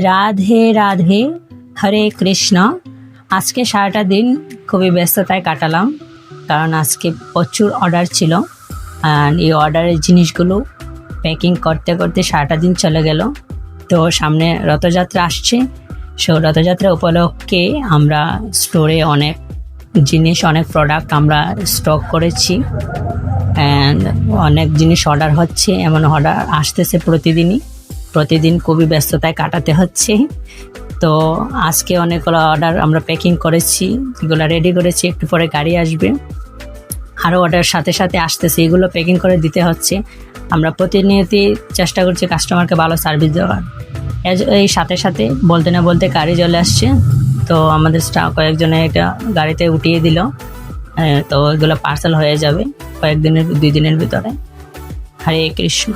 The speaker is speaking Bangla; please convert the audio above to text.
রাধে রাধে, হরে কৃষ্ণ। আজকে সারাটা দিন খুবই ব্যস্ততায় কাটালাম, কারণ আজকে প্রচুর অর্ডার ছিল। আর এই অর্ডারের জিনিসগুলো প্যাকিং করতে করতে সারাটা দিন চলে গেল। তো সামনে রথযাত্রা আসছে, রথযাত্রা উপলক্ষে আমরা স্টোরে অনেক জিনিস, অনেক প্রোডাক্ট আমরা স্টক করেছি। অ্যান্ড অনেক জিনিস অর্ডার হচ্ছে, এমন অর্ডার আসতেছে প্রতিদিন খুবই ব্যস্ততায় কাটাতে হচ্ছে। তো আজকে অনেকগুলো অর্ডার আমরা প্যাকিং করেছি, এগুলো রেডি করেছি, একটু পরে গাড়ি আসবে। আরও অর্ডার সাথে সাথে আসতেছে, এগুলো প্যাকিং করে দিতে হচ্ছে। আমরা প্রতিনিয়তই চেষ্টা করছি কাস্টমারকে ভালো সার্ভিস দেওয়ার। এই সাথে সাথে বলতে না বলতে গাড়ি চলে আসছে। তো আমাদের স্টাফ কয়েকজনে এটা গাড়িতে উঠিয়ে দিল। তো এগুলো পার্সেল হয়ে যাবে 2 দিনের ভিতরে। হরে কৃষ্ণ।